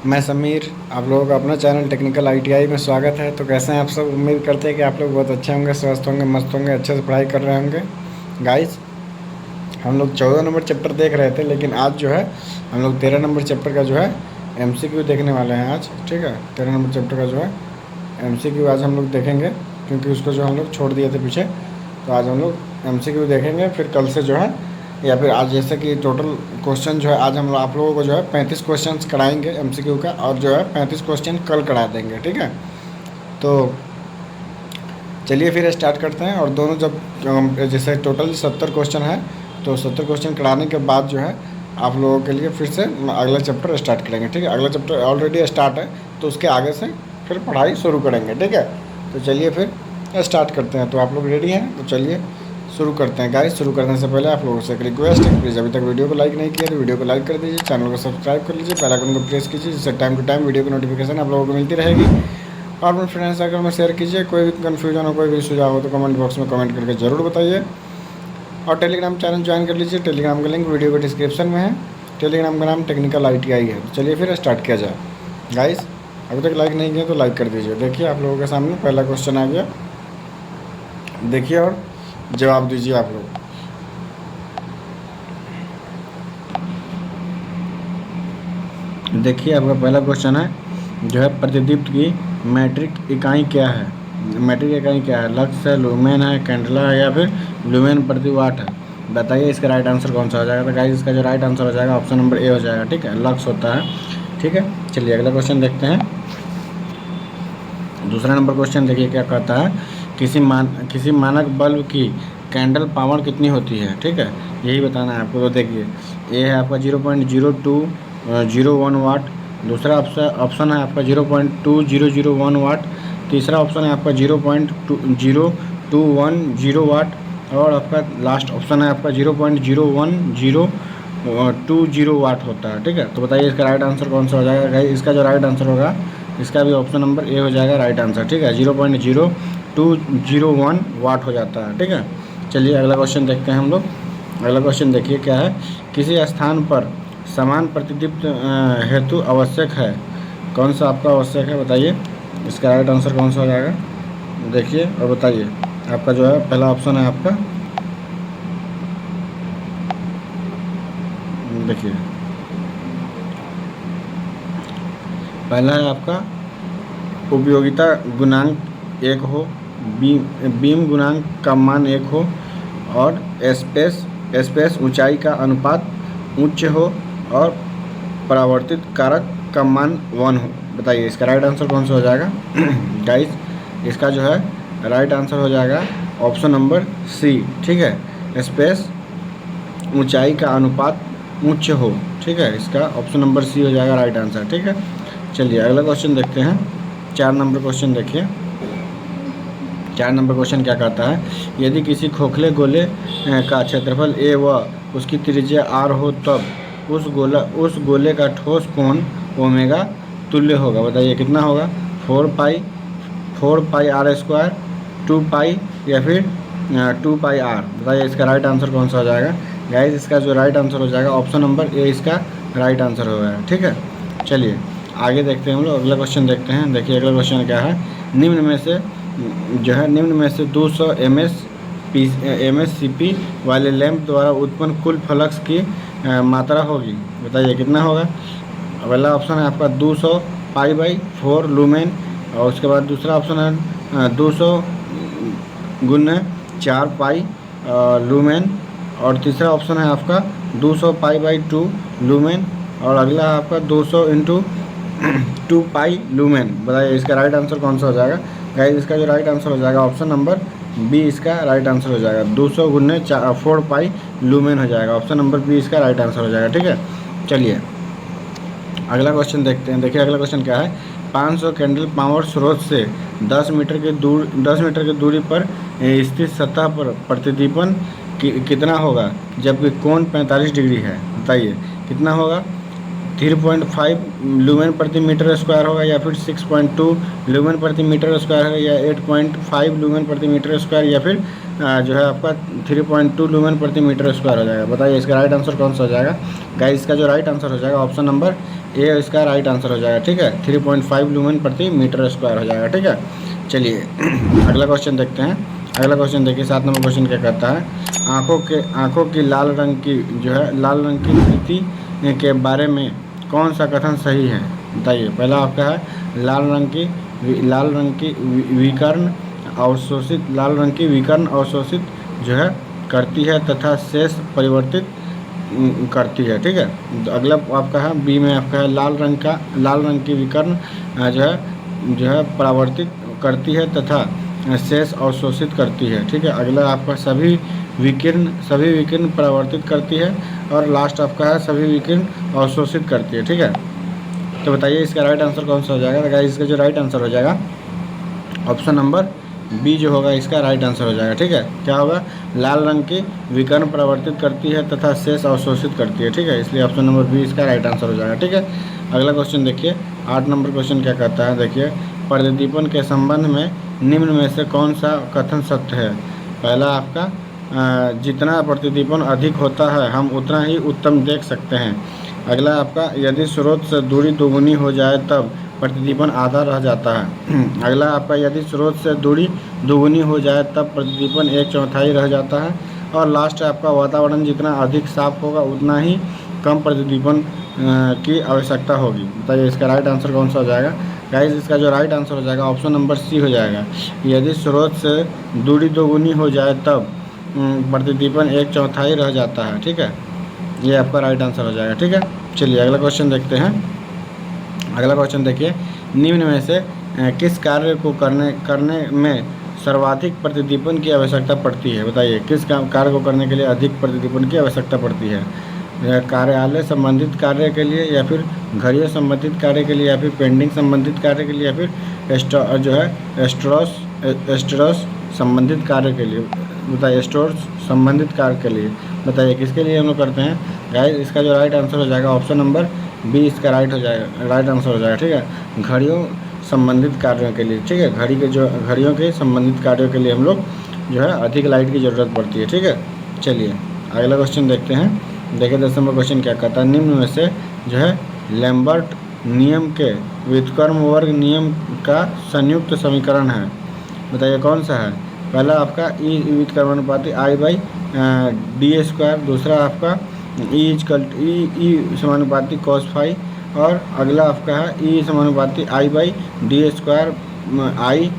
मैं समीर, आप लोगों का अपना चैनल टेक्निकल आईटीआई में स्वागत है। तो कैसे हैं आप सब? उम्मीद करते हैं कि आप लोग बहुत अच्छे होंगे, स्वस्थ होंगे, मस्त होंगे, अच्छे से पढ़ाई कर रहे होंगे। गाइस, हम लोग 14 नंबर चैप्टर देख रहे थे, लेकिन आज जो है हम लोग 13 नंबर चैप्टर का जो है एमसीक्यू देखने वाले हैं आज। ठीक है, 13 नंबर चैप्टर का जो है एमसीक्यू आज हम लोग देखेंगे, क्योंकि उसको जो हम लोग छोड़ दिए थे पीछे। तो आज हम लोग एमसीक्यू देखेंगे, फिर कल से जो है या फिर आज जैसे कि टोटल क्वेश्चन जो है आज हम आप लोगों को जो है 35 क्वेश्चन कराएंगे एमसीक्यू का, और जो है 35 क्वेश्चन कल करा देंगे। ठीक है, तो चलिए फिर स्टार्ट करते हैं। और दोनों जब जैसे टोटल 70 क्वेश्चन है, तो 70 क्वेश्चन कराने के बाद जो है आप लोगों के लिए फिर से अगला चैप्टर स्टार्ट करेंगे। ठीक है, अगला चैप्टर ऑलरेडी स्टार्ट है, तो उसके आगे से फिर पढ़ाई शुरू करेंगे। ठीक है, तो चलिए फिर स्टार्ट करते हैं। तो आप लोग रेडी हैं? तो चलिए शुरू करते हैं। गाइस, शुरू करने से पहले आप लोगों से एक रिक्वेस्ट है, प्लीज़ अभी तक वीडियो को लाइक नहीं किया तो वीडियो को लाइक कर दीजिए, चैनल को सब्सक्राइब कर लीजिए, बेल आइकन को प्रेस कीजिए, जिससे टाइम टू टाइम वीडियो की नोटिफिकेशन आप लोगों को मिलती रहेगी। और अपने फ्रेंड सर्कल में शेयर कीजिए। कोई भी कन्फ्यूजन हो, कोई भी सुझाव हो तो कमेंट बॉक्स में कमेंट करके ज़रूर बताइए। और टेलीग्राम चैनल ज्वाइन कर लीजिए, टेलीग्राम का लिंक वीडियो के डिस्क्रिप्शन में है। टेलीग्राम का नाम टेक्निकल आईटीआई है। तो चलिए फिर स्टार्ट किया जाए। गाइस, अभी तक लाइक नहीं किया तो लाइक कर दीजिए। देखिए आप लोगों के सामने पहला क्वेश्चन आ गया, देखिए और जवाब दीजिए आप लोग। देखिए आपका पहला क्वेश्चन है जो है प्रतिदीप्त की मैट्रिक इकाई क्या है? मैट्रिक इकाई क्या है? लक्स है, लुमेन है, कैंडला है, या फिर लुमेन प्रति वाट है? बताइए इसका राइट आंसर कौन सा हो जाएगा। तो गाइस, इसका जो राइट आंसर हो जाएगा ऑप्शन नंबर ए हो जाएगा। ठीक है, लक्स होता है। ठीक है, चलिए अगला क्वेश्चन देखते हैं। दूसरा नंबर क्वेश्चन देखिए क्या कहता है। किसी मानक बल्ब की कैंडल पावर कितनी होती है? ठीक है, यही बताना है आपको। तो देखिए, ए है आपका 0.0201 वाट, दूसरा ऑप्शन है आपका 0.2001 वाट, तीसरा ऑप्शन है आपका 0.0210 वाट, और आपका लास्ट ऑप्शन है आपका 0.01020 वाट होता है। ठीक है, तो बताइए इसका राइट आंसर कौन सा हो जाएगा। इसका जो राइट आंसर होगा, इसका भी ऑप्शन नंबर ए हो जाएगा राइट आंसर। ठीक है, 0.0201 वाट हो जाता है। ठीक है, चलिए अगला क्वेश्चन देखते हैं हम लोग। अगला क्वेश्चन देखिए क्या है। किसी स्थान पर समान प्रतिदीप्त हेतु आवश्यक है, कौन सा आपका आवश्यक है बताइए। इसका राइट आंसर कौन सा हो जाएगा, देखिए और बताइए। आपका जो है पहला ऑप्शन है आपका, देखिए पहला है आपका उपयोगिता गुणांक 1 हो, बीम गुणांक का मान 1 हो, और स्पेस ऊंचाई का अनुपात उच्च हो, और परावर्तित कारक का मान 1 हो। बताइए इसका राइट आंसर कौन सा हो जाएगा। गाइस, इसका जो है राइट आंसर हो जाएगा ऑप्शन नंबर सी। ठीक है, स्पेस ऊंचाई का अनुपात उच्च हो। ठीक है, इसका ऑप्शन नंबर सी हो जाएगा राइट आंसर। ठीक है, चलिए अगला क्वेश्चन देखते हैं। 4 नंबर क्वेश्चन देखिए। 4 नंबर क्वेश्चन क्या कहता है। यदि किसी खोखले गोले का क्षेत्रफल a व उसकी त्रिज्या r हो, तब उस गोले का ठोस कोण ओमेगा तुल्य होगा। बताइए कितना होगा। 4 पाई r स्क्वायर, 2 पाई, या फिर 2 पाई r। बताइए इसका राइट आंसर कौन सा हो जाएगा। गाइस, इसका जो राइट आंसर हो जाएगा ऑप्शन नंबर ए इसका राइट आंसर हो गया। ठीक है, चलिए आगे देखते हैं हम लोग। अगला क्वेश्चन देखते हैं। देखिए अगला क्वेश्चन क्या है। निम्न में से 200 MSCP वाले लैंप द्वारा उत्पन्न कुल फ्लक्स की मात्रा होगी। बताइए कितना होगा। पहला ऑप्शन है आपका 200 पाई/4 लूमेन, और उसके बाद दूसरा ऑप्शन है 200 गुना 4 पाई लूमेन, और तीसरा ऑप्शन है आपका 200 पाई/2 लूमेन, और अगला है आपका 200 इंटू 2 पाई लूमेन। बताइए इसका राइट आंसर कौन सा हो जाएगा। गाइस, इसका जो राइट आंसर हो जाएगा ऑप्शन नंबर बी इसका राइट आंसर हो जाएगा। 200 गुने 4 पाई लूमेन हो जाएगा। ऑप्शन नंबर बी इसका राइट आंसर हो जाएगा। ठीक है, चलिए अगला क्वेश्चन देखते हैं। देखिए अगला क्वेश्चन क्या है। 500 कैंडल पावर स्रोत से 10 मीटर की दूरी पर स्थित सतह पर प्रतिदीपन कितना होगा, जबकि कोण 45 डिग्री है। बताइए कितना होगा। 3.5 लूमेन प्रति मीटर स्क्वायर होगा, या फिर 6.2 लूमेन प्रति मीटर स्क्वायर होगा, या 8.5 लूमेन प्रति मीटर स्क्वायर, या फिर जो है आपका 3.2 लूमेन प्रति मीटर स्क्वायर हो जाएगा। बताइए इसका राइट आंसर कौन सा हो जाएगा। गाइस, इसका जो राइट आंसर हो जाएगा ऑप्शन नंबर ए इसका राइट आंसर हो जाएगा। ठीक है, 3.5 लुमेन प्रति मीटर स्क्वायर हो जाएगा। ठीक है, चलिए अगला क्वेश्चन देखते हैं। अगला क्वेश्चन देखिए, 7 नंबर क्वेश्चन क्या कहता है, आँखों की लाल रंग की जो है लाल रंग की स्थिति के बारे में कौन सा कथन सही है, बताइए। पहला आपका है लाल रंग की विकर्ण अवशोषित लाल रंग की विकर्ण अवशोषित जो है करती है तथा शेष परिवर्तित करती है। ठीक है, तो अगला आपका है बी में आपका है लाल रंग की विकर्ण जो है परावर्तित करती है तथा शेष अवशोषित करती है। ठीक है, अगला आपका सभी विकिरण परावर्तित करती है और लास्ट आपका है सभी विकिरण अवशोषित करती है। ठीक है, तो बताइए इसका राइट आंसर कौन सा हो जाएगा। तो गाइस इसका जो राइट आंसर हो जाएगा ऑप्शन नंबर बी जो होगा इसका राइट आंसर हो जाएगा। ठीक है, क्या होगा, लाल रंग की विकर्ण परावर्तित करती है तथा शेष अवशोषित करती है। ठीक है, इसलिए ऑप्शन नंबर बी इसका राइट आंसर हो जाएगा। ठीक है, अगला क्वेश्चन देखिए, 8 नंबर क्वेश्चन क्या कहता है, देखिए प्रतिदीपन के संबंध में निम्न में से कौन सा कथन सत्य है। पहला आपका जितना प्रतिदीपन अधिक होता है हम उतना ही उत्तम देख सकते हैं। अगला आपका यदि स्रोत से दूरी दोगुनी हो जाए तब प्रतिदीपन आधा रह जाता है। अगला आपका यदि स्रोत से दूरी दोगुनी हो जाए तब प्रतिदीपन 1/4 रह जाता है। और लास्ट आपका वातावरण जितना अधिक साफ होगा उतना ही कम प्रतिदीपन की आवश्यकता होगी। बताइए इसका राइट आंसर कौन सा हो जाएगा। गाइस इसका जो राइट आंसर हो जाएगा ऑप्शन नंबर सी हो जाएगा। यदि स्रोत से दूरी दोगुनी हो जाए तब प्रतिदीपन 1/4 रह जाता है। ठीक है, ये आपका राइट आंसर हो जाएगा। ठीक है, चलिए अगला क्वेश्चन देखते हैं। अगला क्वेश्चन देखिए, निम्न में से किस कार्य को करने में सर्वाधिक प्रतिदीपन की आवश्यकता पड़ती है। बताइए किस कार्य को करने के लिए अधिक प्रतिदीपन की आवश्यकता पड़ती है। कार्यालय संबंधित कार्य के लिए या फिर घड़ियों संबंधित कार्य के लिए या फिर पेंटिंग संबंधित कार्य के लिए या फिर एस्ट्रोस संबंधित कार्य के लिए। बताइए स्टोर्स संबंधित कार्य के लिए बताइए किसके लिए हम लोग करते हैं। गाइस इसका जो राइट आंसर हो जाएगा ऑप्शन नंबर बी इसका राइट आंसर हो जाएगा। ठीक है, घड़ियों संबंधित कार्यों के लिए। ठीक है, घड़ियों के संबंधित कार्यों के लिए हम लोग जो है अधिक लाइट की ज़रूरत पड़ती है। ठीक है, चलिए अगला क्वेश्चन देखते हैं। देखिए 10 नंबर क्वेश्चन क्या कहता है, निम्न में से जो है लैम्बर्ट नियम के व्युत्क्रम वर्ग नियम का संयुक्त समीकरण है। बताइए कौन सा है। पहला आपका ई व्युत्क्रमानुपाती I/d², दूसरा आपका ई समानुपाती cos फाई, और अगला आपका है ई समानुपाती I/d² I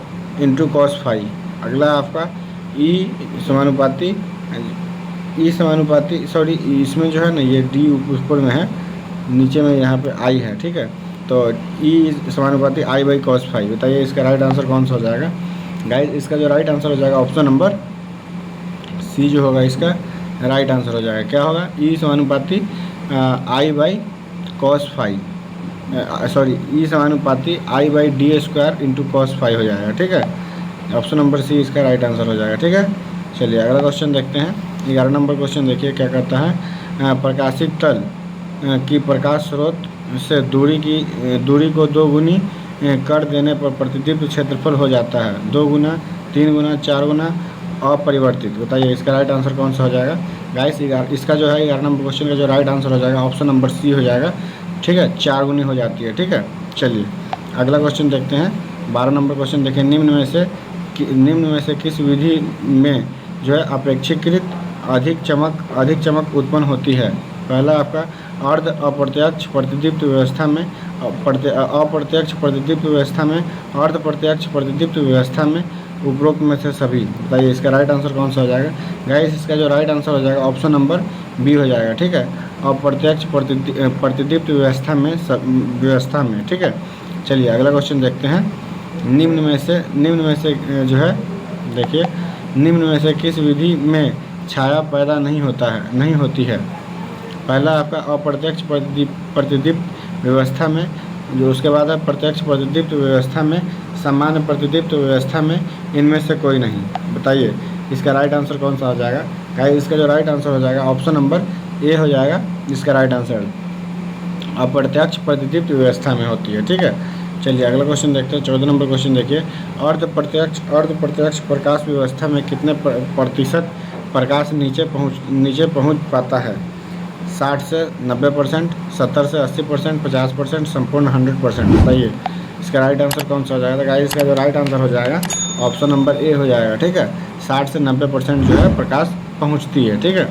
into cos phi. अगला आपका ई समानुपाती सॉरी इसमें जो है ना ये डी ऊपर में है, नीचे में यहाँ पे आई है। ठीक है, तो ई समानुपाती I/cos फाई। बताइए इसका राइट आंसर कौन सा हो जाएगा। गाइस इसका जो राइट आंसर हो जाएगा ऑप्शन नंबर सी जो होगा इसका राइट आंसर हो जाएगा। क्या होगा, ई समानुपाती I/cos फाई ई समानुपाती I/d² इंटू cos फाई हो जाएगा। ठीक है, ऑप्शन नंबर सी इसका राइट आंसर हो जाएगा। ठीक है, चलिए अगला क्वेश्चन देखते हैं। 11 नंबर क्वेश्चन देखिए क्या कहता है, प्रकाशित तल की प्रकाश स्रोत से दूरी को 2 गुनी कर देने पर प्रतिदीप्त क्षेत्रफल हो जाता है 2 गुना, 3 गुना, 4 गुना अपरिवर्तित। बताइए इसका राइट आंसर कौन सा हो जाएगा। गाइस इसका जो है 11 नंबर क्वेश्चन का जो राइट आंसर हो जाएगा ऑप्शन नंबर सी हो जाएगा। ठीक है, 4 गुनी हो जाती है। ठीक है, चलिए अगला क्वेश्चन देखते हैं। 12 नंबर क्वेश्चन देखिए, निम्न में से किस विधि में जो है अपेक्षाकृत अधिक चमक उत्पन्न होती है। पहला आपका अर्ध अप्रत्यक्ष प्रतिदीप्त व्यवस्था में, अप्रत्यक्ष प्रतिदीप्त व्यवस्था में, अर्ध प्रत्यक्ष प्रतिदीप्त व्यवस्था में, उपरोक्त में से सभी। बताइए इसका राइट आंसर कौन सा हो जाएगा। गाइस इसका जो राइट आंसर हो जाएगा ऑप्शन नंबर बी हो जाएगा। ठीक है, अप्रत्यक्ष प्रतिदीप्त व्यवस्था में। ठीक है, चलिए अगला क्वेश्चन देखते हैं। निम्न में से जो है देखिए, निम्न में से किस विधि में छाया पैदा नहीं होती है। पहला आपका अप्रत्यक्ष प्रतिदीप्त व्यवस्था में, जो उसके बाद है प्रत्यक्ष प्रतिदीप्त व्यवस्था में, सामान्य प्रतिदीप्त व्यवस्था में, इनमें से कोई नहीं। बताइए इसका राइट आंसर कौन सा हो जाएगा। गाइस इसका जो राइट आंसर हो जाएगा ऑप्शन नंबर ए हो जाएगा इसका राइट आंसर, अप्रत्यक्ष प्रतिदीप्त व्यवस्था में होती है। ठीक है, चलिए अगला क्वेश्चन देखते हैं। 14 नंबर क्वेश्चन देखिए, अर्ध प्रत्यक्ष प्रकाश व्यवस्था में कितने प्रतिशत प्रकाश नीचे पहुंच पाता है। 60 से 90%, 70 से 80%, 50%, संपूर्ण 100%। बताइए इसका राइट आंसर कौन सा हो जाएगा? गाइस इसका जो राइट आंसर हो जाएगा ऑप्शन नंबर ए हो जाएगा। ठीक है, 60 से 90% जो है प्रकाश पहुंचती है। ठीक है,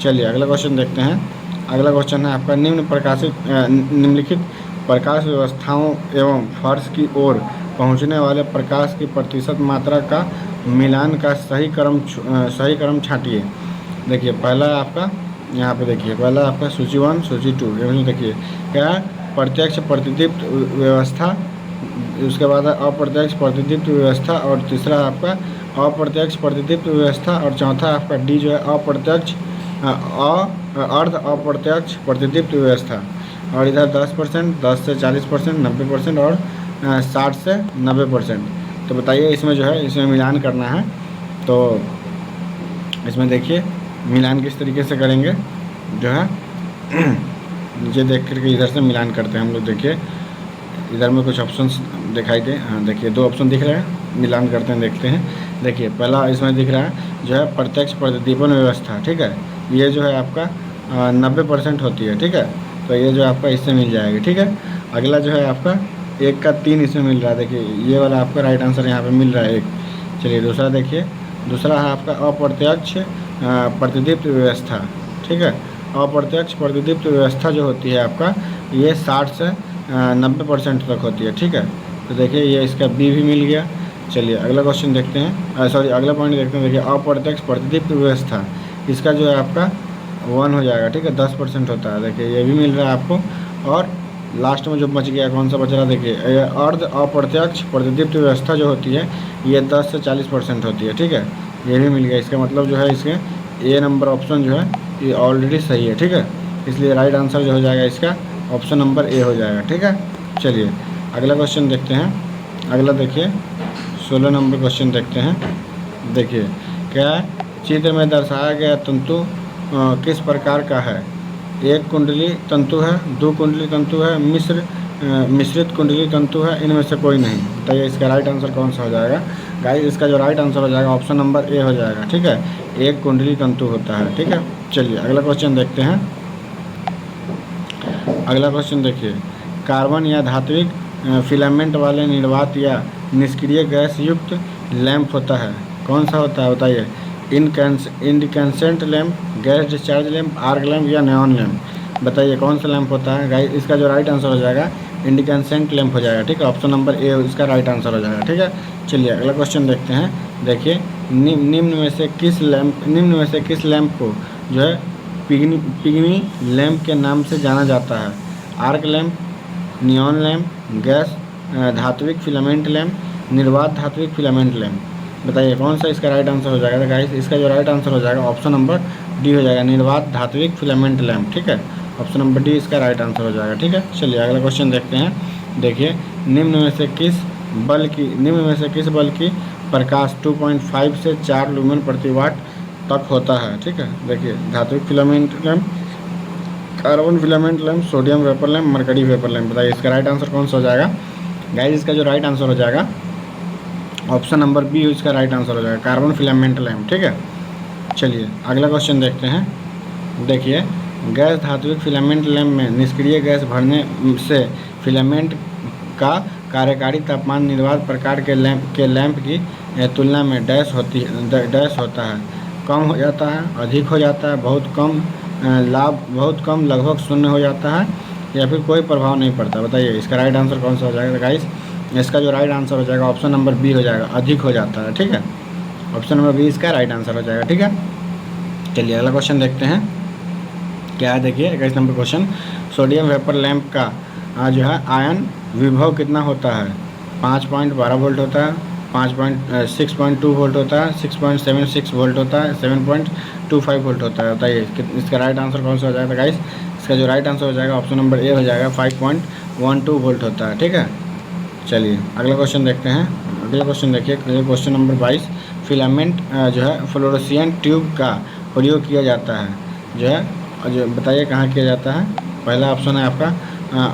चलिए अगला क्वेश्चन देखते हैं। अगला क्वेश्चन है आपका, निम्नलिखित प्रकाश व्यवस्थाओं एवं फर्श की ओर पहुंचने वाले प्रकाश की प्रतिशत मात्रा का मिलान का सही क्रम छांटिए। देखिए पहला आपका यहाँ पे देखिए, पहला आपका सूची 1, सूची 2। देखिए क्या है, प्रत्यक्ष प्रतिदीप्त व्यवस्था, उसके बाद है अप्रत्यक्ष प्रतिदीप्त व्यवस्था, और तीसरा आपका अप्रत्यक्ष प्रतिदीप्त व्यवस्था, और चौथा आपका डी जो है अप्रत्यक्ष अर्ध अप्रत्यक्ष प्रतिदीप्त व्यवस्था। और इधर 10%, 10 से 40%, 90% और 60 से 90%। तो बताइए इसमें जो है, इसमें मिलान करना है। तो इसमें देखिए मिलान किस तरीके से करेंगे जो है ये देख करके इधर से मिलान करते हैं हम लोग। देखिए इधर में कुछ ऑप्शंस दिखाई दे, हाँ देखिए 2 ऑप्शन दिख रहे हैं, मिलान करते हैं, देखते हैं। देखिए पहला इसमें दिख रहा है जो है प्रत्यक्ष प्रतिदीपन व्यवस्था। ठीक है, ये जो है आपका 90% होती है। ठीक है, तो ये जो आपका इससे मिल जाएगी। ठीक है, अगला जो है आपका 1 का 3 इसमें मिल रहा है। देखिए ये वाला आपका राइट आंसर यहाँ पे मिल रहा है 1। चलिए दूसरा देखिए, दूसरा है आपका अप्रत्यक्ष प्रतिदीप्त व्यवस्था। ठीक है, अप्रत्यक्ष प्रतिदीप्त व्यवस्था जो होती है आपका, ये 60 से 90% तक होती है। ठीक है, तो देखिए ये इसका बी भी मिल गया। चलिए अगला क्वेश्चन देखते हैं, सॉरी अगला पॉइंट देखते हैं। देखिए अप्रत्यक्ष प्रतिदीप्त व्यवस्था, इसका जो है आपका 1 हो जाएगा। ठीक है, 10% होता है। देखिए ये भी मिल रहा है आपको। और लास्ट में जो बच गया, कौन सा बच रहा है? देखिए अर्ध अप्रत्यक्ष प्रतिदीप्त व्यवस्था जो होती है, ये 10 से 40% होती है। ठीक है, ये भी मिल गया। इसका मतलब जो है इसके ए नंबर ऑप्शन जो है ये ऑलरेडी सही है। ठीक है, इसलिए राइट आंसर जो हो जाएगा इसका ऑप्शन नंबर ए हो जाएगा। ठीक है, चलिए अगला क्वेश्चन देखते हैं। अगला देखिए 16 नंबर क्वेश्चन देखते हैं। देखिए क्या है, चित्र में दर्शाया गया तंतु किस प्रकार का है? 1 कुंडली तंतु है, 2 कुंडली तंतु है, मिश्रित कुंडली तंतु है, इनमें से कोई नहीं। बताइए इसका राइट आंसर कौन सा हो जाएगा? गाइस इसका जो राइट आंसर हो जाएगा ऑप्शन नंबर ए हो जाएगा। ठीक है, 1 कुंडली तंतु होता है। ठीक है, चलिए अगला क्वेश्चन देखते हैं। अगला क्वेश्चन देखिए, कार्बन या धात्विक फिलामेंट वाले निर्वात या निष्क्रिय गैस युक्त लैंप होता है, कौन सा होता है? बताइए, incandescent lamp, gas discharge lamp, arc lamp या नेऑन लैंप। बताइए कौन सा लैंप होता है? गाइस इसका जो राइट आंसर हो जाएगा इंडिकेंसेंट लैंप हो जाएगा। ठीक है, ऑप्शन नंबर ए इसका राइट आंसर हो जाएगा। ठीक है, चलिए अगला क्वेश्चन देखते हैं। देखिए निम्न में से किस लैंप को जो है पिग्मी लैंप के नाम से जाना जाता है? Arc lamp, neon lamp, gas धात्विक फिलामेंट लैंप, निर्वात धात्विक फिलामेंट लैंप। बताइए कौन सा इसका राइट आंसर हो जाएगा? गाइस इसका जो राइट आंसर हो जाएगा ऑप्शन नंबर डी हो जाएगा, निर्वात धात्विक फिलामेंट लैंप। ठीक है, ऑप्शन नंबर डी इसका राइट आंसर हो जाएगा। ठीक है, चलिए अगला क्वेश्चन देखते हैं। देखिए निम्न में से किस बल की प्रकाश 2.5 से 4 लुमेन प्रति वाट तक होता है? ठीक है, देखिए धात्विक filament lamp, carbon filament lamp, sodium vapour lamp, mercury vapour lamp. बताइए इसका राइट आंसर कौन सा हो जाएगा? गाइस इसका जो राइट आंसर हो जाएगा ऑप्शन नंबर बी इसका राइट आंसर हो जाएगा, कार्बन फिलामेंट लैंप। ठीक है, चलिए अगला क्वेश्चन देखते हैं। देखिए गैस धात्विक फिलामेंट लैंप में निष्क्रिय गैस भरने से फिलामेंट का कार्यकारी तापमान निर्वात प्रकार के लैंप की तुलना में डैश होता है, कम हो जाता है, अधिक हो जाता है, बहुत कम, लगभग शून्य हो जाता है, या फिर कोई प्रभाव नहीं पड़ता। बताइए इसका राइट आंसर कौन सा हो जाएगा? गाइस इसका जो राइट आंसर हो जाएगा ऑप्शन नंबर बी हो जाएगा, अधिक हो जाता है। ठीक है, ऑप्शन नंबर बी इसका राइट आंसर हो जाएगा। ठीक है, चलिए अगला क्वेश्चन देखते हैं। क्या है? देखिए 21 number question, sodium vapour lamp का जो है आयन विभव कितना होता है? 5.12 वोल्ट होता है, 6.2 वोल्ट होता है, 6.76 वोल्ट होता है, 7.25 वोल्ट होता है। बताइए इसका राइट आंसर कौन सा हो जाएगा? गाइस इसका जो राइट आंसर हो जाएगा ऑप्शन नंबर ए हो जाएगा, 5.12 वोल्ट होता है। ठीक है, चलिए अगला क्वेश्चन देखते हैं। अगला क्वेश्चन देखिए, क्वेश्चन नंबर 22, फिलामेंट जो है फ्लोरोसेंट ट्यूब का प्रयोग किया जाता है जो बताइए कहाँ किया जाता है? पहला ऑप्शन है आपका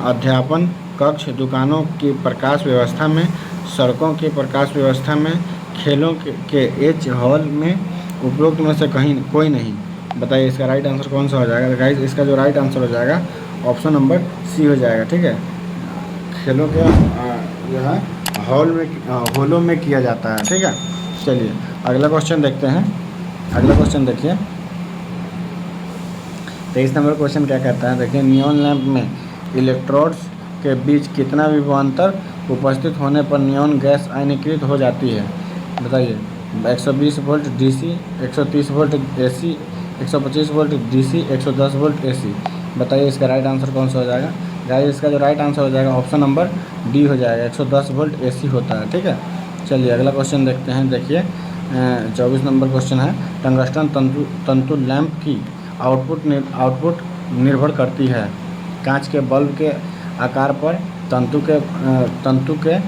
अध्यापन कक्ष, दुकानों की प्रकाश व्यवस्था में, सड़कों की प्रकाश व्यवस्था में, खेलों के एच हॉल में, उपरोक्त में से कोई नहीं। बताइए इसका राइट आंसर कौन सा हो जाएगा। तो गाइस इसका जो राइट आंसर हो जाएगा ऑप्शन नंबर सी हो जाएगा। ठीक है, खेलों के जो है हॉलों में किया जाता है। ठीक है, चलिए अगला क्वेश्चन देखते हैं। अगला क्वेश्चन देखिए 23 नंबर क्वेश्चन क्या कहता है, देखिए नियॉन लैंप में इलेक्ट्रोड्स के बीच कितना विभवांतर उपस्थित होने पर नियॉन गैस आयनीकृत हो जाती है। बताइए 120 volt DC, 130 volt AC, 125 volt DC, 110 volt AC. बताइए इसका राइट आंसर कौन सा हो जाएगा। गाइस इसका जो राइट आंसर हो जाएगा ऑप्शन नंबर डी हो जाएगा, 110 वोल्ट एसी होता है। ठीक है, चलिए अगला क्वेश्चन देखते हैं। देखिए 24 नंबर क्वेश्चन है, टंगस्टन तंतु लैंप की आउटपुट निर्भर करती है कांच के बल्ब के आकार पर, तंतु के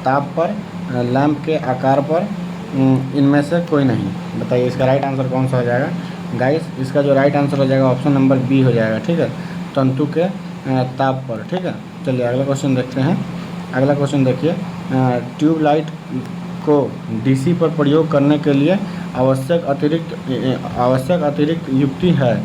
ताप पर, लैंप के आकार पर, इनमें से कोई नहीं। बताइए इसका राइट आंसर कौन सा हो जाएगा। गाइस इसका जो राइट आंसर हो जाएगा ऑप्शन नंबर बी हो जाएगा। ठीक है, तंतु के ताप पर। ठीक है, चलिए अगला क्वेश्चन देखते हैं। अगला क्वेश्चन देखिए ट्यूबलाइट को डीसी पर प्रयोग करने के लिए आवश्यक अतिरिक्त युक्ति है।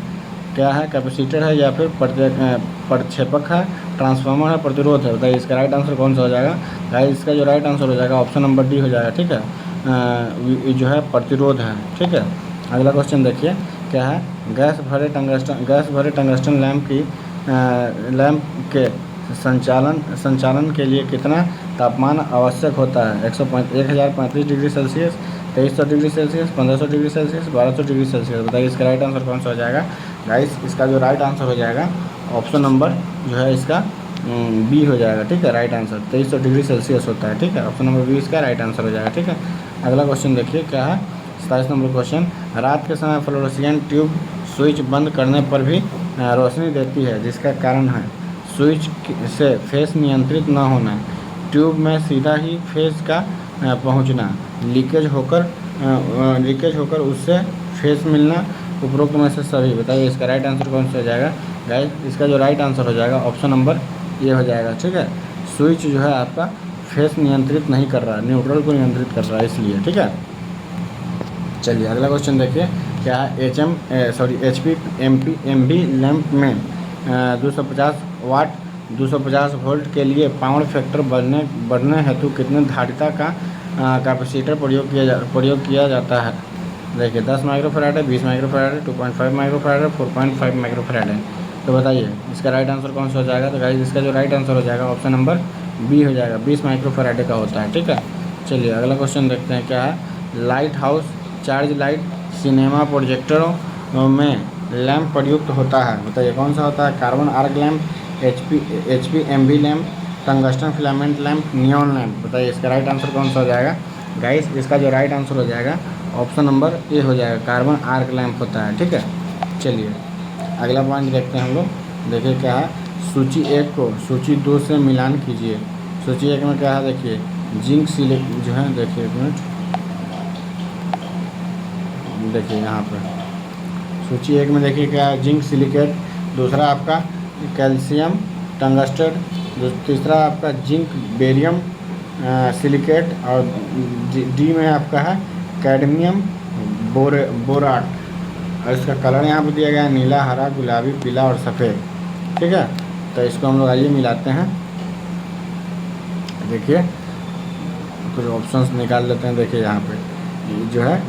क्या है, कैपेसिटर है या फिर प्रक्षेपक है, ट्रांसफार्मर है, प्रतिरोध है। बताइए इसका राइट आंसर कौन सा हो जाएगा। गाइस इसका जो राइट आंसर हो जाएगा ऑप्शन नंबर डी हो जाएगा। ठीक है, जो है प्रतिरोध है। ठीक है, अगला क्वेश्चन देखिए क्या है, गैस भरे टंगस्टन लैंप के संचालन के लिए कितना तापमान आवश्यक होता है। 1035 degree Celsius, 2300 degree Celsius, 1500 degree Celsius, 1200 degree Celsius. बताइए इसका राइट आंसर कौन सा हो जाएगा। गाइस इसका जो राइट आंसर हो जाएगा ऑप्शन नंबर जो है इसका बी हो जाएगा। ठीक है, राइट आंसर 2300 डिग्री सेल्सियस होता है। ठीक है, ऑप्शन नंबर बी इसका राइट आंसर हो जाएगा। ठीक है, अगला क्वेश्चन देखिए क्या है 27 नंबर क्वेश्चन, रात के समय फ्लोरोसेंट ट्यूब स्विच बंद करने पर भी रोशनी देती है, जिसका कारण है स्विच से फेस नियंत्रित न होना, ट्यूब में सीधा ही फेस का पहुंचना, लीकेज होकर उससे फेस मिलना, उपरोक्त में से सभी। बताइए इसका राइट आंसर कौन सा हो जाएगा। गाइस इसका जो राइट आंसर हो जाएगा ऑप्शन नंबर ये हो जाएगा। ठीक है, स्विच जो है आपका फेस नियंत्रित नहीं कर रहा है, न्यूट्रल को नियंत्रित कर रहा है इसलिए। ठीक है, चलिए अगला क्वेश्चन देखिए क्या है HP MV लैंप में 250 वाट 250 वोल्ट के लिए पावर फैक्टर बढ़ने हेतु कितने धारिता का कैपेसिटर प्रयोग किया जाता है। देखिए 10 माइक्रोफैराड है, 20 माइक्रोफैराड है, 2.5 माइक्रोफैराड है, 4.5 माइक्रोफैराड है। तो बताइए इसका राइट आंसर कौन सा हो जाएगा। तो गाइस इसका जो राइट आंसर हो जाएगा ऑप्शन नंबर बी हो जाएगा, 20 माइक्रोफैराड का होता है। ठीक है, चलिए अगला क्वेश्चन देखते हैं क्या है, lighthouse charge light cinema प्रोजेक्टरों में लैंप प्रयुक्त होता है। बताइए कौन सा होता है। Carbon arc lamp, HP MV lamp, tungsten filament lamp, neon lamp. बताइए इसका राइट आंसर कौन सा हो जाएगा। गाइस इसका जो राइट आंसर हो जाएगा ऑप्शन नंबर ए हो जाएगा, कार्बन आर्क लैंप होता है। ठीक है, चलिए अगला पॉइंट देखते हैं हम लोग। देखिए क्या है, सूची 1 को सूची 2 से मिलान कीजिए। सूची 1 में क्या है, देखिए जिंक सिलिकेट जो है, देखिए एक मिनट, देखिए यहाँ पर सूची 1 में देखिए क्या है, जिंक सिलिकेट, दूसरा आपका कैल्शियम टंगस्टेड, तीसरा आपका जिंक बेरियम सिलिकेट, और डी में आपका है कैडमियम बोराट। और इसका कलर यहाँ पर दिया गया है नीला, हरा, गुलाबी, पीला और सफ़ेद। ठीक है, तो इसको हम लोग आइए मिलाते हैं। देखिए कुछ ऑप्शंस निकाल लेते हैं। देखिए यहाँ पे जो है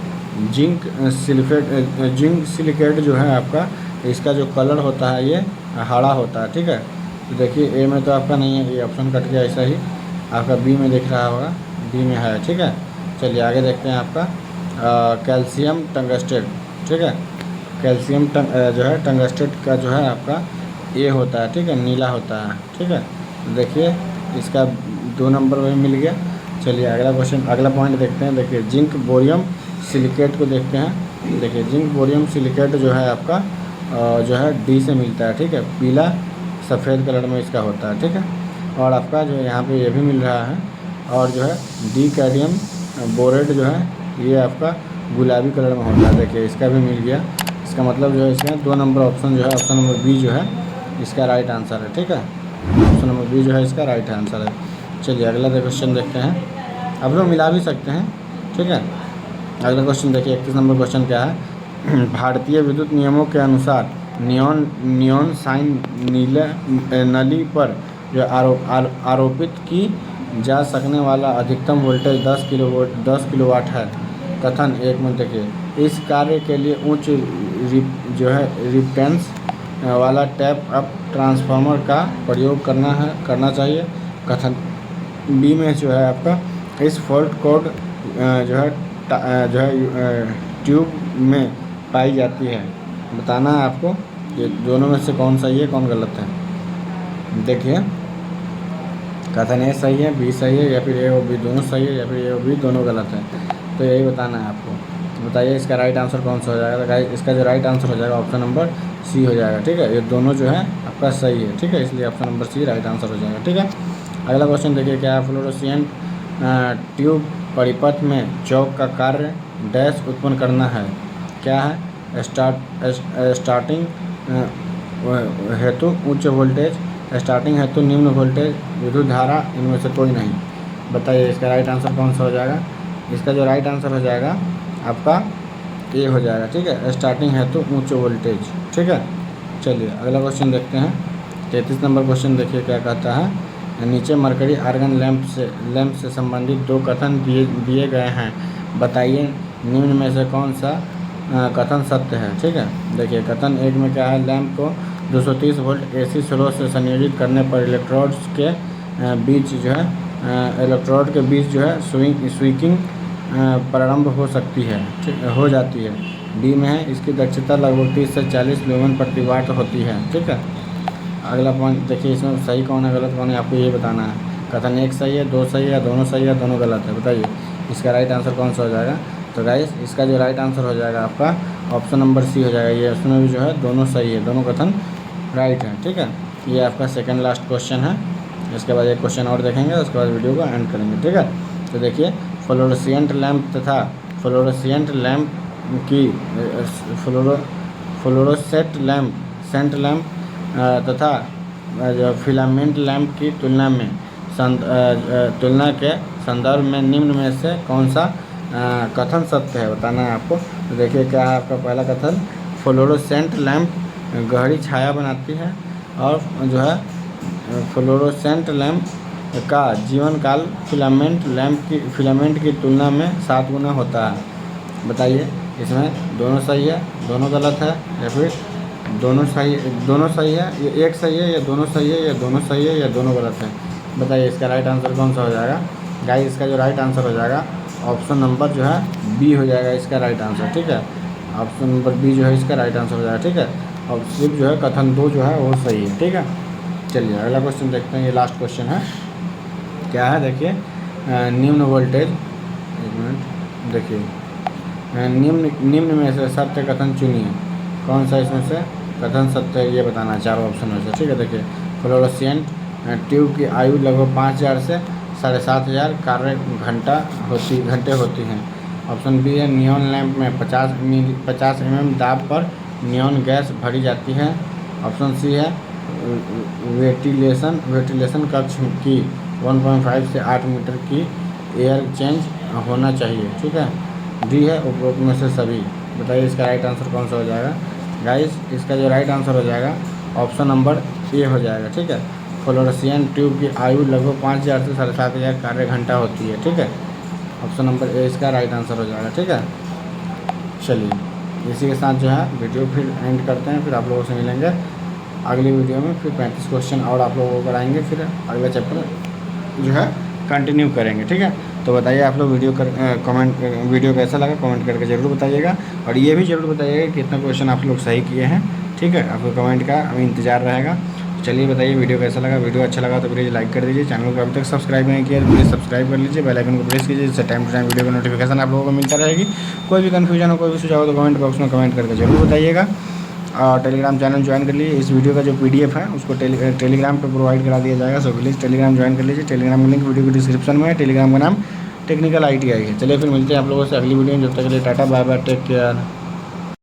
जिंक सिलिकेट जो है आपका, इसका जो कलर होता है ये हरा होता है। ठीक है, तो देखिए ए में तो आपका नहीं है, ये ऑप्शन कट गया, ऐसा ही आपका बी में दिख रहा होगा, बी में है। ठीक है, चलिए आगे देखते हैं आपका कैल्शियम टंगस्टेड। ठीक है, कैल्शियम जो है टंगस्टेड का जो है आपका ए होता है। ठीक है, नीला होता है। ठीक है, देखिए इसका 2 नंबर में मिल गया। चलिए अगला क्वेश्चन, अगला पॉइंट देखते हैं। देखिए जिंक बोरियम सिलिकेट को देखते हैं। देखिए जिंक बोरियम सिलिकेट जो है आपका जो है डी से मिलता है। ठीक है, पीला सफ़ेद कलर में इसका होता है। ठीक है, और आपका जो यहाँ पे ये भी मिल रहा है, और जो है डी कैडियम बोरेट जो है ये आपका गुलाबी कलर में होता है। देखिए इसका भी मिल गया। इसका मतलब जो है इसमें 2 नंबर ऑप्शन जो है, ऑप्शन नंबर बी जो है इसका राइट आंसर है। ठीक है, ऑप्शन नंबर बी जो है इसका राइट आंसर है। चलिए अगला क्वेश्चन देखते हैं। आप लोग मिला भी सकते हैं। ठीक है, अगला क्वेश्चन देखिए 31 नंबर क्वेश्चन क्या है, भारतीय विद्युत नियमों के अनुसार नियॉन साइन नीले नली पर जो आरोपित की जा सकने वाला अधिकतम वोल्टेज 10 किलोवाट है। कथन 1 में देखिए, इस कार्य के लिए उच्च रिपेंस वाला टैप अप ट्रांसफार्मर का प्रयोग करना चाहिए। कथन बी में जो है आपका, इस फॉल्ट कोड जो है ट्यूब में पाई जाती है। बताना है आपको ये दोनों में से कौन सही है कौन गलत है। देखिए, कथन ए सही है, बी सही है, या फिर ए और बी दोनों सही है, या फिर ए और बी दोनों गलत है। तो यही बताना है आपको। बताइए इसका राइट आंसर कौन सा हो जाएगा। तो गाइस इसका जो राइट आंसर हो जाएगा ऑप्शन नंबर सी हो जाएगा। ठीक है, ये दोनों जो है आपका सही है। ठीक है, इसलिए option number C right answer हो जाएगा। ठीक है, अगला क्वेश्चन देखिए, क्या है, फ्लोरोसेंट ट्यूब परिपथ में चौक का कार्य डैश उत्पन्न करना है। क्या है, स्टार्टिंग हेतु उच्च वोल्टेज, स्टार्टिंग हेतु निम्न वोल्टेज, विद्युत धारा, इनमें से कोई नहीं। बताइए इसका राइट आंसर कौन सा हो जाएगा। इसका जो राइट आंसर हो जाएगा आपका ए हो जाएगा। ठीक है, स्टार्टिंग हेतु उच्च वोल्टेज। ठीक है, चलिए अगला क्वेश्चन देखते हैं। 33 नंबर क्वेश्चन देखिए क्या कहता है। नीचे मरकरी आर्गन लैंप से संबंधित 2 कथन दिए गए हैं। बताइए निम्न में से कौन सा कथन सत्य है। ठीक है, देखिए कथन 1 में क्या है, लैंप को 230 वोल्ट एसी स्रोत से संयोजित करने पर इलेक्ट्रोड के बीच जो है स्विचिंग प्रारंभ हो सकती है, हो जाती है। डी में है, इसकी दक्षता लगभग 30 से 40 लुमेन प्रति वाट होती है। ठीक है, अगला पॉइंट देखिए, इसमें सही कौन है गलत कौन है आपको ये बताना है। कथन 1 सही है, 2 सही है, दोनों सही है, दोनों गलत है। बताइए इसका राइट आंसर कौन सा हो जाएगा। तो गाइस इसका जो राइट आंसर हो जाएगा आपका ऑप्शन नंबर सी हो जाएगा। ये उसमें भी जो है दोनों सही है, दोनों कथन राइट है। ठीक है, ये आपका सेकंड लास्ट क्वेश्चन है। इसके बाद एक क्वेश्चन और देखेंगे, उसके बाद वीडियो को एंड करेंगे। ठीक है, तो देखिए, फ्लोरोसेंट लैंप तथा फ्लोरोसेंट लैंप की सेंट लैंप तथा जो फिलामेंट लैंप की तुलना के संदर्भ में निम्न में से कौन सा कथन सत्य है। बताना है आपको। तो देखिए क्या है आपका पहला कथन, फ्लोरोसेंट लैंप गहरी छाया बनाती है और जो है फ्लोरोसेंट लैंप का जीवन काल फिलामेंट की तुलना में 7 गुना होता है। बताइए इसमें दोनों सही है, दोनों गलत है, या फिर दोनों सही है, ये एक सही है, या दोनों सही है, या दोनों सही है, या दोनों गलत है। बताइए इसका राइट आंसर कौन सा हो जाएगा। गाइस इसका जो राइट आंसर हो जाएगा ऑप्शन नंबर जो है बी हो जाएगा इसका राइट आंसर। ठीक है, ऑप्शन नंबर बी जो है इसका राइट आंसर हो जाएगा। ठीक है, और सिर्फ जो है कथन 2 जो है वो सही है। ठीक है, चलिए अगला क्वेश्चन देखते हैं। ये लास्ट क्वेश्चन है। क्या है देखिए, निम्न वोल्टेज, एक मिनट देखिए, निम्न में से सत्य कथन चुनिए। कौन सा इसमें से कथन सत्य है ये बताना है चारों ऑप्शन में से। ठीक है, देखिए फ्लोरोसेंट ट्यूब की आयु लगभग 5000 से 7500 कार्य घंटे होती हैं। ऑप्शन बी है, नियॉन लैंप में 50 mm दाब पर नियॉन गैस भरी जाती है। ऑप्शन सी है, वेंटिलेशन कक्ष की 1.5 से 8 मीटर की एयर चेंज होना चाहिए। ठीक है, डी है उपरोक्त में से सभी। बताइए इसका राइट आंसर कौन सा हो जाएगा। गाइस इसका जो राइट आंसर हो जाएगा ऑप्शन नंबर ए हो जाएगा। ठीक है, फ्लोरोसेंट ट्यूब की आयु लगभग 5000 से 7500 कार्य घंटा होती है। ठीक है, ऑप्शन नंबर ए इसका राइट आंसर हो जाएगा। ठीक है, चलिए इसी के साथ जो है वीडियो फिर एंड करते हैं। फिर आप लोगों से मिलेंगे अगली वीडियो में। फिर 35 क्वेश्चन और आप लोगों को कराएंगे, फिर अगला चैप्टर जो है कंटिन्यू करेंगे। ठीक है, तो बताइए आप लोग वीडियो कैसा लगा कमेंट करके ज़रूर बताइएगा, और ये भी ज़रूर बताइएगा कि कितना क्वेश्चन आप लोग सही किए हैं। ठीक है, आपको कमेंट का हमें इंतज़ार रहेगा। चलिए बताइए वीडियो कैसा लगा। वीडियो अच्छा लगा तो प्लीज़ लाइक कर दीजिए। चैनल को अभी तक सब्सक्राइब नहीं किया तो प्लीज़ सब्सक्राइब कर लीजिए, बेल आइकन को प्रेस कीजिए, जिससे टाइम टू टाइम वीडियो की नोटिफिकेशन आप लोगों को मिलता रहेगी। कोई भी कन्फ्यूजन हो, कोई भी सुझाव हो तो कमेंट बॉक्स में कमेंट करके जरूर बताइएगा। और टेलीग्राम चैनल ज्वाइन कर लीजिए। इस वीडियो का जो PDF है उसको टेलीग्राम पर प्रोवाइड करा दिया जाएगा। सो प्लीज़ टेलीग्राम ज्वाइन कर लीजिए। टेलीग्राम का लिंक वीडियो की डिस्क्रिप्शन में है। टेलीग्राम का नाम टेक्निकल ITI है। चलिए फिर मिलते हैं आप लोगों से अगली वीडियो में। जब तक के लिए tata bye bye, take care.